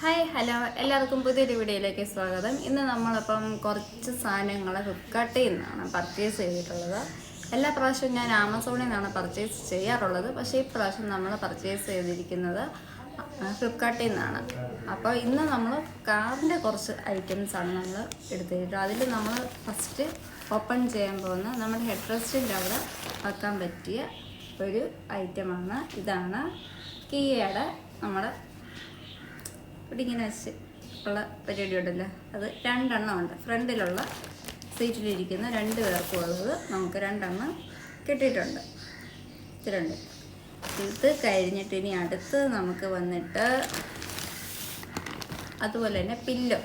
Hi hello എല്ലാവർക്കും പുതിയൊരു വീഡിയോയിലേക്ക് സ്വാഗതം. ഇന്ന് നമ്മളപ്പം കുറച്ച് സാധനങ്ങൾ ഫ്ലിപ്കാർട്ടിൽ നിന്നാണ് പർച്ചേസ് ചെയ്തിട്ടുള്ളത്. എല്ലാ പ്രാവശ്യവും ഞാൻ ആമസോണിൽ നിന്നാണ് പർച്ചേസ് ചെയ്യാറുള്ളത്, പക്ഷേ ഈ പ്രാവശ്യം നമ്മൾ പർച്ചേസ് ചെയ്തിരിക്കുന്നത് ഫ്ലിപ്കാർട്ടിൽ നിന്നാണ്. അപ്പോൾ ഇന്ന് നമ്മൾ കാറിൻ്റെ കുറച്ച് ഐറ്റംസാണ് നമ്മൾ എടുത്തിട്ടുള്ളത്. അതിൽ നമ്മൾ ഫസ്റ്റ് ഓപ്പൺ ചെയ്യാൻ പോകുന്ന നമ്മുടെ ഹെഡ് റെസ്റ്റിൻ്റെ അവിടെ വെക്കാൻ പറ്റിയ ഒരു ഐറ്റമാണ്. ഇതാണ് കിയയുടെ നമ്മുടെ ഇവിടെ ഇങ്ങനെ വെച്ച് ഉള്ള പരിപാടി ഉണ്ടല്ലോ, അത് രണ്ടെണ്ണം ഉണ്ട്. ഫ്രണ്ടിലുള്ള സീറ്റിലിരിക്കുന്ന 2 പേർക്കും ഉള്ളത് നമുക്ക് 2 എണ്ണം കിട്ടിയിട്ടുണ്ട്. ഇതിലുണ്ട്. ഇത് കഴിഞ്ഞിട്ട് ഇനി അടുത്ത് നമുക്ക് വന്നിട്ട് അതുപോലെ തന്നെ പില്ലോ.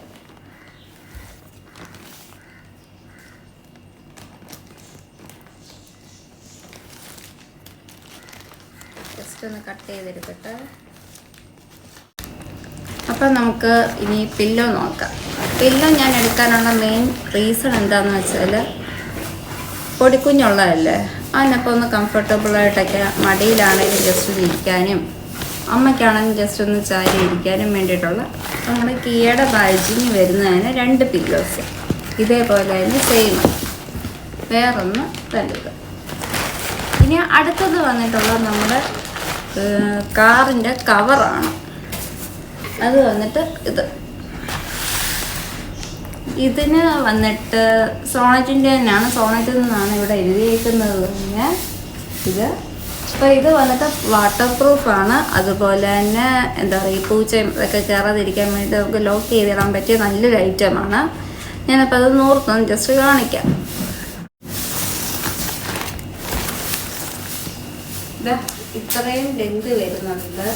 ജസ്റ്റ് ഒന്ന് കട്ട് ചെയ്തെടുക്കട്ടെ. അപ്പം നമുക്ക് ഇനി പില്ലോ നോക്കാം. പില്ലോ ഞാൻ എടുക്കാനുള്ള മെയിൻ റീസൺ എന്താണെന്ന് വെച്ചാൽ, പൊടിക്കുഞ്ഞുള്ളതല്ലേ, അതിനപ്പോൾ ഒന്ന് കംഫർട്ടബിളായിട്ടൊക്കെ മടിയിലാണെങ്കിലും ജസ്റ്റ് ഇരിക്കാനും അമ്മയ്ക്കാണെങ്കിലും ജസ്റ്റ് ഒന്ന് ചാരി ഇരിക്കാനും വേണ്ടിയിട്ടുള്ള നമ്മുടെ കിയയുടെ ബാഡ്ജിങ് വരുന്നതിന് 2 പില്ലോസ് ഇതേപോലെ തന്നെ സെയിം, വേറൊന്ന് വലുത്. ഇനി അടുത്തത് വന്നിട്ടുള്ളത് നമ്മുടെ കാറിൻ്റെ കവറാണ്. അത് വന്നിട്ട് ഇതിന് വന്നിട്ട് സോണറ്റിൻ്റെ തന്നെയാണ്, സോണറ്റിൽ നിന്നാണ് ഇവിടെ എഴുതിയേക്കുന്നത് തന്നെ ഇത്. അപ്പോൾ ഇത് വന്നിട്ട് വാട്ടർ പ്രൂഫാണ്. അതുപോലെ തന്നെ എന്താ പറയുക, പൂച്ചയും ഇതൊക്കെ കയറാതിരിക്കാൻ വേണ്ടി നമുക്ക് ലോക്ക് ചെയ്തിടാൻ പറ്റിയ നല്ലൊരു ഐറ്റമാണ്. ഞാനപ്പോൾ അത് നൂർത്തൊന്ന് ജസ്റ്റ് കാണിക്കാം. ഇത്രയും ലെങ്ത് വരുന്നുണ്ട്.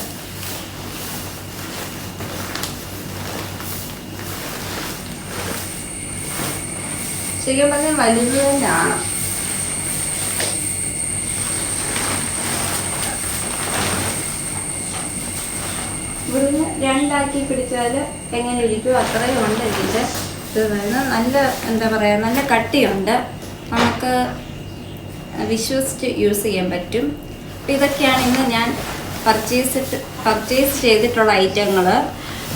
ശരിക്കും പറഞ്ഞാൽ വലുത് തന്നെയാണ്. ഇവിടുന്ന് 2 ആക്കി പിടിച്ചാൽ എങ്ങനെ ഇരിക്കും അത്രയും ഉണ്ട് ഇതിൻ്റെ. ഇത് നല്ല എന്താ പറയുക, നല്ല കട്ടിയുണ്ട്, നമുക്ക് വിശ്വസിച്ച് യൂസ് ചെയ്യാൻ പറ്റും. അപ്പം ഇതൊക്കെയാണ് ഇന്ന് ഞാൻ പർച്ചേസ് ചെയ്തിട്ടുള്ള ഐറ്റങ്ങൾ.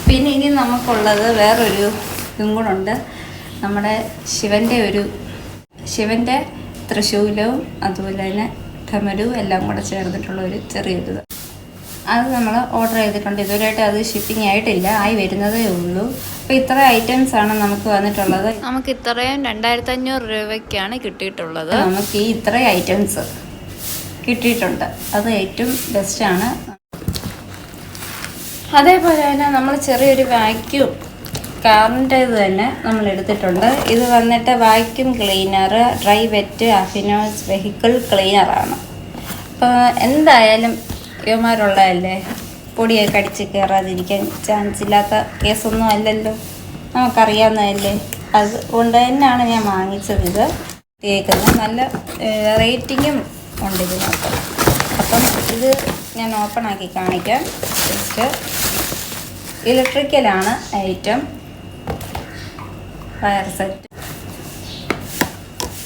പിന്നെ ഇനി നമുക്കുള്ളത് വേറൊരു ഇതും കൂടെ ഉണ്ട്. നമ്മുടെ ശിവൻ്റെ തൃശൂലവും അതുപോലെ തന്നെ ധമരവും എല്ലാം കൂടെ ചേർന്നിട്ടുള്ള ഒരു ചെറിയൊരു അത് നമ്മൾ ഓർഡർ ചെയ്തിട്ടുണ്ട്. ഇതുവരെയായിട്ട് അത് ഷിപ്പിംഗ് ആയിട്ടില്ല, ആയി വരുന്നതേ ഉള്ളൂ. അപ്പോൾ ഇത്ര ഐറ്റംസാണ് നമുക്ക് വന്നിട്ടുള്ളത്. നമുക്ക് ഇത്രയും 2500 രൂപയ്ക്കാണ് കിട്ടിയിട്ടുള്ളത്. നമുക്ക് ഈ ഇത്രയും ഐറ്റംസ് കിട്ടിയിട്ടുണ്ട്, അത് ഏറ്റവും ബെസ്റ്റാണ്. അതേപോലെ തന്നെ നമ്മൾ ചെറിയൊരു വാക്യൂം കാറിൻ്റേത് തന്നെ നമ്മൾ എടുത്തിട്ടുണ്ട്. ഇത് വന്നിട്ട് വാക്യൂം ക്ലീനർ, ഡ്രൈ വെറ്റ് അഫിനോസ് വെഹിക്കിൾ ക്ലീനറാണ്. അപ്പോൾ എന്തായാലും യുവമാരുള്ളതല്ലേ, പൊടിയൊക്കെ അടിച്ച് കയറാതിരിക്കാൻ ചാൻസ് ഇല്ലാത്ത കേസൊന്നും അല്ലല്ലോ, നമുക്കറിയാവുന്നതല്ലേ. അതുകൊണ്ട് തന്നെയാണ് ഞാൻ വാങ്ങിച്ചത്. ഇത് കേൾക്കുന്നത് നല്ല റേറ്റിങ്ങും ഉണ്ട് ഇതിനകത്ത്. അപ്പം ഇത് ഞാൻ ഓപ്പൺ ആക്കി കാണിക്കാം. ജസ്റ്റ് ഇലക്ട്രിക്കലാണ് ഐറ്റം, ഫയർ സെറ്റ്.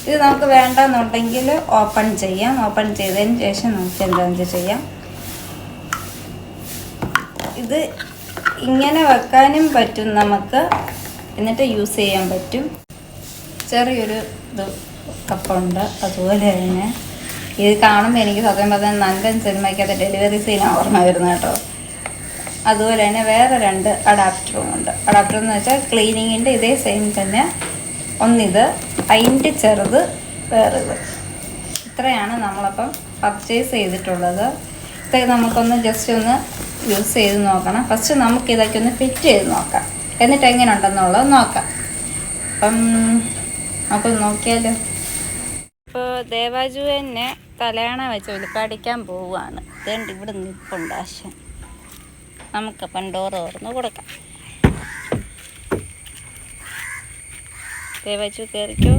ഇത് നമുക്ക് വേണ്ടെന്നുണ്ടെങ്കിൽ ഓപ്പൺ ചെയ്യാം. ഓപ്പൺ ചെയ്തതിന് ശേഷം നമുക്ക് എന്താണെന്ന് ചെയ്യാം. ഇത് ഇങ്ങനെ വെക്കാനും പറ്റും നമുക്ക്, എന്നിട്ട് യൂസ് ചെയ്യാൻ പറ്റും. ചെറിയൊരു ഇത് കപ്പുണ്ട്. അതുപോലെ തന്നെ ഇത് കാണുമ്പോൾ എനിക്ക് സത്യം പറഞ്ഞാൽ നല്ല സിനിമയ്ക്കകത്ത് ഡെലിവറി സീനാണ് ഓർമ്മ വരുന്നത് കേട്ടോ. അതുപോലെ തന്നെ വേറെ 2 അഡാപ്റ്ററും ഉണ്ട്. അഡാപ്റ്റർ എന്ന് വെച്ചാൽ ക്ലീനിങ്ങിൻ്റെ ഇതേ സെയിം തന്നെ. ഒന്നിത്, അതിൻ്റെ ചെറുത് വേറെത്. ഇത്രയാണ് നമ്മളപ്പം പർച്ചേസ് ചെയ്തിട്ടുള്ളത്. ഇത് നമുക്കൊന്ന് ജസ്റ്റ് ഒന്ന് യൂസ് ചെയ്ത് നോക്കണം. ഫസ്റ്റ് നമുക്കിതൊക്കെ ഒന്ന് ഫിറ്റ് ചെയ്ത് നോക്കാം, എന്നിട്ട് എങ്ങനെ ഉണ്ടെന്നുള്ളത് നോക്കാം. അപ്പം നമുക്ക് നോക്കിയാലോ. ഇപ്പോൾ ദേവാജു തന്നെ തലയണ വെച്ച് ഉൽപ്പാടിക്കാൻ പോവുകയാണ്. ഇതുകൊണ്ട് ഇവിടെ നിൽപ്പുണ്ട് ആശം. നമുക്കപ്പം ഡോർ തുറന്ന് കൊടുക്കാം. ദേവാജു കയറിക്കോ.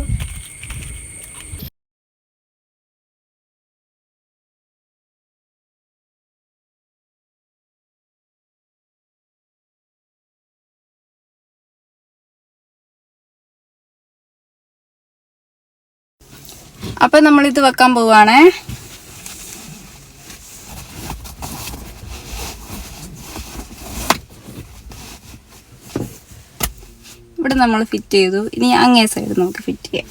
അപ്പം നമ്മളിത് വെക്കാൻ പോവുകയാണേ. ഇവിടെ നമ്മൾ ഫിറ്റ് ചെയ്തു. ഇനി അങ്ങേ സൈഡ് നമുക്ക് ഫിറ്റ് ചെയ്യാം.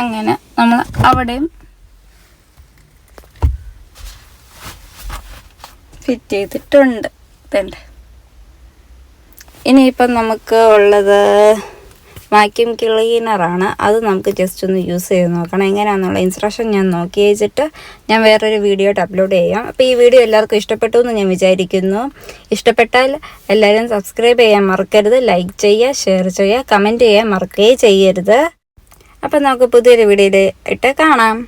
അങ്ങനെ നമ്മൾ അവിടെയും ഫിറ്റ് ചെയ്തിട്ടുണ്ട്. ഇതുണ്ട്. ഇനിയിപ്പം നമുക്ക് ഉള്ളത് വാക്യൂം ക്ലീനറാണ്. അത് നമുക്ക് ജസ്റ്റ് ഒന്ന് യൂസ് ചെയ്ത് നോക്കണം. എങ്ങനെയാണെന്നുള്ള ഇൻസ്ട്രക്ഷൻ ഞാൻ നോക്കി വെച്ചിട്ട് ഞാൻ വേറൊരു വീഡിയോ അപ്ലോഡ് ചെയ്യാം. അപ്പോൾ ഈ വീഡിയോ എല്ലാവർക്കും ഇഷ്ടപ്പെട്ടു എന്ന് ഞാൻ വിചാരിക്കുന്നു. ഇഷ്ടപ്പെട്ടാൽ എല്ലാവരും സബ്സ്ക്രൈബ് ചെയ്യാൻ മറക്കരുത്, ലൈക്ക് ചെയ്യുക, ഷെയർ ചെയ്യുക, കമൻറ്റ് ചെയ്യാൻ മറക്കുകയും ചെയ്യരുത്. അപ്പം നമുക്ക് പുതിയൊരു വീഡിയോയിൽ കാണാം.